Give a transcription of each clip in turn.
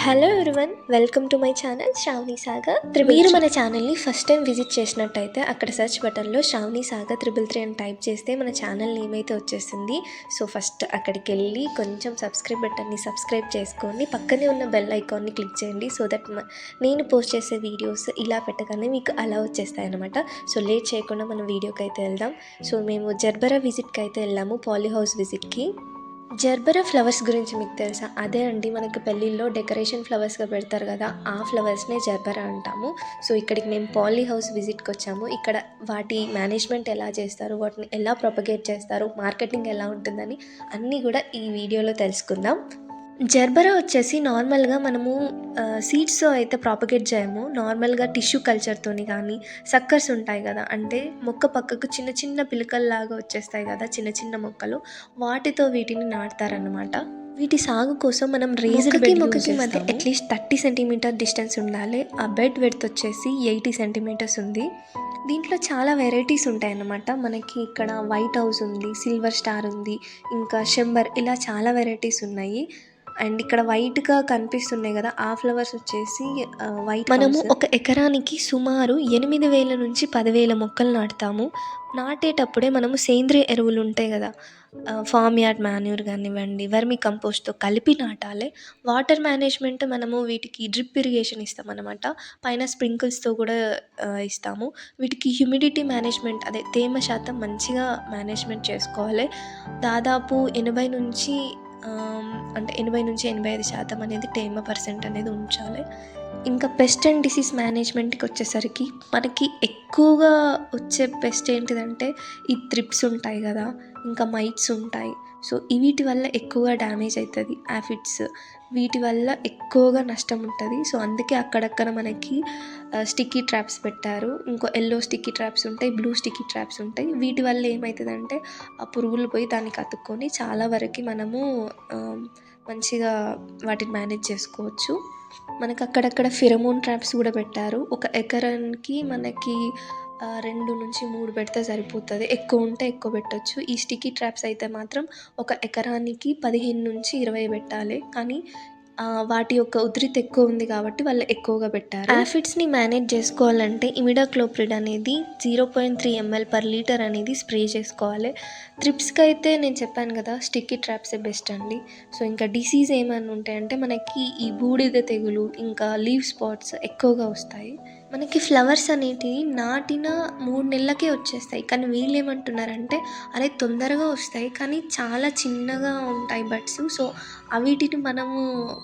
Hello everyone, welcome to my channel Sravani Sagar triple. మీరు మన ఛానల్ని ఫస్ట్ టైం విజిట్ చేసినట్టయితే అక్కడ సెర్చ్ బటన్లో శ్రావణి సాగర్ 333 అని టైప్ చేస్తే మన ఛానల్ నేమ్ అయితే వచ్చేస్తుంది. సో ఫస్ట్ అక్కడికి వెళ్ళి కొంచెం సబ్స్క్రైబ్ బటన్ని సబ్స్క్రైబ్ చేసుకొని పక్కనే ఉన్న బెల్ ఐకాన్ని క్లిక్ చేయండి. సో దట్ నేను పోస్ట్ చేసే వీడియోస్ ఇలా పెట్టగానే మీకు అలా వచ్చేస్తాయి అనమాట. సో లేట్ చేయకుండా మనం వీడియోకి అయితే వెళ్దాం. సో మేము జర్బరా విజిట్కి అయితే వెళ్ళాము, పాలీ హౌస్ విజిట్కి. జర్బరా ఫ్లవర్స్ గురించి మీకు తెలుసా? అదే అండి, మనకి పెళ్ళిళ్ళలో డెకరేషన్ ఫ్లవర్స్గా పెడతారు కదా, ఆ ఫ్లవర్స్నే జర్బరా అంటాము. సో ఇక్కడికి మేము పాలీ హౌస్ విజిట్కి వచ్చాము. ఇక్కడ వాటి మేనేజ్మెంట్ ఎలా చేస్తారు, వాటిని ఎలా ప్రొపగేట్ చేస్తారు, మార్కెటింగ్ ఎలా ఉంటుందని అన్నీ కూడా ఈ వీడియోలో తెలుసుకుందాం. జర్బరా వచ్చేసి నార్మల్గా మనము సీడ్స్తో అయితే ప్రాపగేట్ చేయము. నార్మల్గా టిష్యూ కల్చర్తోని కానీ, సక్కర్స్ ఉంటాయి కదా, అంటే మొక్క పక్కకు చిన్న చిన్న పిలకల్లాగా వచ్చేస్తాయి కదా, చిన్న చిన్న మొక్కలు, వాటితో వీటిని నాటుతారనమాట. వీటి సాగు కోసం మనం రేజ్డ్ బెడ్ మొక్కకి మధ్య అట్లీస్ట్ 30 సెంటీమీటర్ డిస్టెన్స్ ఉండాలి. ఆ బెడ్ వెడ్త్ వచ్చేసి 80 సెంటీమీటర్స్ ఉంది. దీంట్లో చాలా వెరైటీస్ ఉంటాయన్నమాట. మనకి ఇక్కడ వైట్ హౌస్ ఉంది, సిల్వర్ స్టార్ ఉంది, ఇంకా షెంబర్, ఇలా చాలా వెరైటీస్ ఉన్నాయి. అండ్ ఇక్కడ వైట్గా కనిపిస్తున్నాయి కదా, ఆ ఫ్లవర్స్ వచ్చేసి వైట్. మనము ఒక ఎకరానికి సుమారు 8,000 నుంచి 10,000 మొక్కలు నాటుతాము. నాటేటప్పుడే మనము సేంద్రియ ఎరువులు ఉంటాయి కదా, ఫామ్ యార్డ్ మాన్యూర్ కానివ్వండి, వర్మి కంపోస్ట్తో కలిపి నాటాలి. వాటర్ మేనేజ్మెంట్ మనము వీటికి డ్రిప్ ఇరిగేషన్ ఇస్తామన్నమాట, పైన స్ప్రింకిల్స్తో కూడా ఇస్తాము. వీటికి హ్యూమిడిటీ మేనేజ్మెంట్, అదే తేమ శాతం మంచిగా మేనేజ్మెంట్ చేసుకోవాలి. దాదాపు 80 నుంచి 85% అనేది తేమ పర్సెంట్ అనేది ఉంచాలి. ఇంకా పెస్ట్ అండ్ డిసీజ్ మేనేజ్మెంట్కి వచ్చేసరికి మనకి ఎక్కువగా వచ్చే పెస్ట్ ఏంటిదంటే ఈ త్రిప్స్ ఉంటాయి కదా, ఇంకా మైట్స్ ఉంటాయి. సో వీటి వల్ల ఎక్కువగా డ్యామేజ్ అవుతుంది. యాఫిడ్స్, వీటి వల్ల ఎక్కువగా నష్టం ఉంటుంది. సో అందుకే అక్కడక్కడ మనకి స్టిక్కీ ట్రాప్స్ పెట్టారు. ఇంకో ఎల్లో స్టిక్కీ ట్రాప్స్ ఉంటాయి, బ్లూ స్టిక్కీ ట్రాప్స్ ఉంటాయి. వీటి వల్ల ఏమవుతుందంటే ఆ పురుగులు పోయి దానికి అతుక్కొని చాలా వరకు మనము మంచిగా వాటిని మేనేజ్ చేసుకోవచ్చు. మనకు అక్కడక్కడ ఫిరమోన్ ట్రాప్స్ కూడా పెట్టారు. ఒక ఎకరానికి మనకి 2 నుంచి 3 పెడితే సరిపోతుంది. ఎక్కువ ఉంటే ఎక్కువ పెట్టచ్చు. ఈ స్టిక్కీ ట్రాప్స్ అయితే మాత్రం ఒక ఎకరానికి 15 నుంచి 20 పెట్టాలి. కానీ వాటి యొక్క ఉధృతి ఎక్కువ ఉంది కాబట్టి వాళ్ళు ఎక్కువగా పెట్టారు. యాఫిడ్స్ని మేనేజ్ చేసుకోవాలంటే ఇమిడాక్లోప్రిడ్ అనేది 0.3 ml/లీటర్ అనేది స్ప్రే చేసుకోవాలి. త్రిప్స్కి అయితే నేను చెప్పాను కదా, స్టిక్కీ ట్రాప్సే బెస్ట్ అండి. సో ఇంకా డిసీజ్ ఏమైనా ఉంటాయంటే మనకి ఈ బూడిద తెగులు, ఇంకా లీవ్ స్పాట్స్ ఎక్కువగా వస్తాయి. మనకి ఫ్లవర్స్ అనేటివి నాటిన 3 నెలలకే వచ్చేస్తాయి. కానీ వీళ్ళు ఏమంటున్నారంటే అరే తొందరగా వస్తాయి కానీ చాలా చిన్నగా ఉంటాయి బడ్స్. సో వీటిని మనము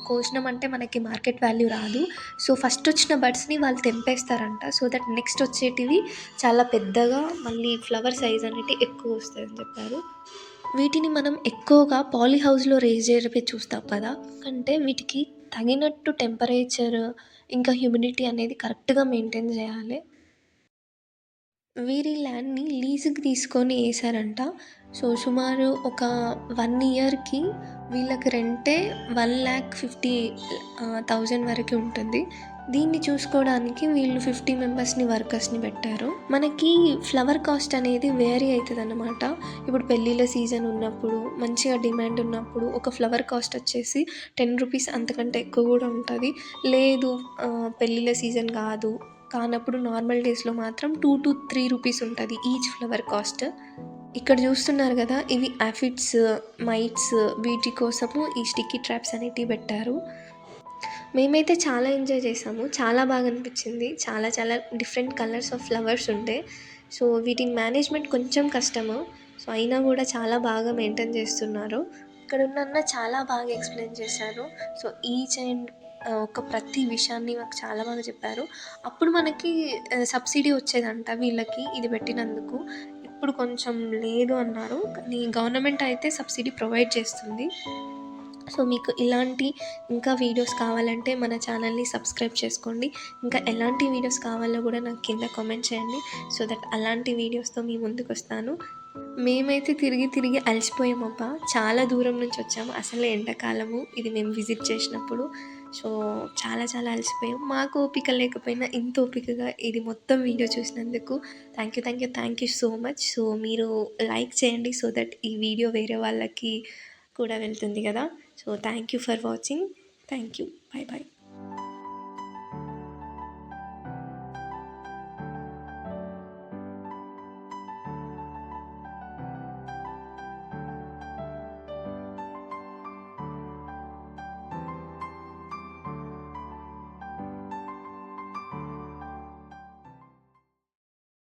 కోసినామంటే మనకి మార్కెట్ వాల్యూ రాదు. సో ఫస్ట్ వచ్చిన బడ్స్ని వాళ్ళు తెంపేస్తారంట. సో దట్ నెక్స్ట్ వచ్చేటివి చాలా పెద్దగా, మళ్ళీ ఫ్లవర్ సైజ్ అనేది ఎక్కువ వస్తాయని చెప్పారు. వీటిని మనం ఎక్కువగా పాలీ హౌస్లో రేజ్ చేయడమే చూస్తాం కదా, అంటే వీటికి తగినట్టు టెంపరేచర్ ఇంకా హ్యూమిడిటీ అనేది కరెక్ట్గా మెయింటైన్ చేయాలి. వీరి ల్యాండ్ని లీజుకి తీసుకొని వేసారంట. సో సుమారు ఒక 1 ఇయర్కి వీళ్ళకి రెంటే 1,50,000 వరకు ఉంటుంది. దీన్ని చూసుకోవడానికి వీళ్ళు 50 మెంబర్స్ని, వర్కర్స్ని పెట్టారు. మనకి ఫ్లవర్ కాస్ట్ అనేది వేరీ అవుతుంది అన్నమాట. ఇప్పుడు పెళ్ళిళ్ళ సీజన్ ఉన్నప్పుడు, మంచిగా డిమాండ్ ఉన్నప్పుడు ఒక ఫ్లవర్ కాస్ట్ వచ్చేసి 10 రూపీస్, అంతకంటే ఎక్కువ కూడా ఉంటుంది. లేదు పెళ్ళిళ్ళ సీజన్ కానప్పుడు నార్మల్ డేస్లో మాత్రం 2 to 3 రూపీస్ ఉంటుంది ఈచ్ ఫ్లవర్ కాస్ట్. ఇక్కడ చూస్తున్నారు కదా, ఇవి యాఫిడ్స్, మైట్స్, వీటి కోసము ఈ స్టిక్కీ ట్రాప్స్ అనేటివి పెట్టారు. మేమైతే చాలా ఎంజాయ్ చేసాము, చాలా బాగా అనిపించింది. చాలా చాలా డిఫరెంట్ కలర్స్ ఆఫ్ ఫ్లవర్స్ ఉండే. సో వీటిని మేనేజ్మెంట్ కొంచెం కష్టము. సో అయినా కూడా చాలా బాగా మెయింటైన్ చేస్తున్నారు. ఇక్కడ ఉన్న చాలా బాగా ఎక్స్ప్లెయిన్ చేశారు. సో ఈచ్ అండ్ ఒక ప్రతి విషయాన్ని మాకు చాలా బాగా చెప్పారు. అప్పుడు మనకి సబ్సిడీ వచ్చేదంట వీళ్ళకి ఇది పెట్టినందుకు. ఇప్పుడు కొంచెం లేదు అన్నారు, కానీ గవర్నమెంట్ అయితే సబ్సిడీ ప్రొవైడ్ చేస్తుంది. సో మీకు ఇలాంటి ఇంకా వీడియోస్ కావాలంటే మన ఛానల్ని సబ్స్క్రైబ్ చేసుకోండి. ఇంకా ఎలాంటి వీడియోస్ కావాలో కూడా నాకు కింద కామెంట్ చేయండి. సో దట్ అలాంటి వీడియోస్తో మీ ముందుకు వస్తాను. మేమైతే తిరిగి అలసిపోయామబ్బా, చాలా దూరం నుంచి వచ్చాము. అసలే ఎండాకాలము ఇది మేము విజిట్ చేసినప్పుడు. సో చాలా చాలా అలసిపోయాం. మాకు ఓపిక లేకపోయినా ఇంత ఓపికగా ఇది మొత్తం వీడియో చూసినందుకు thank you so much. So మీరు లైక్ చేయండి సో దట్ ఈ వీడియో వేరే వాళ్ళకి కూడా వెళ్తుంది కదా. So thank you for watching. Thank you. Bye bye.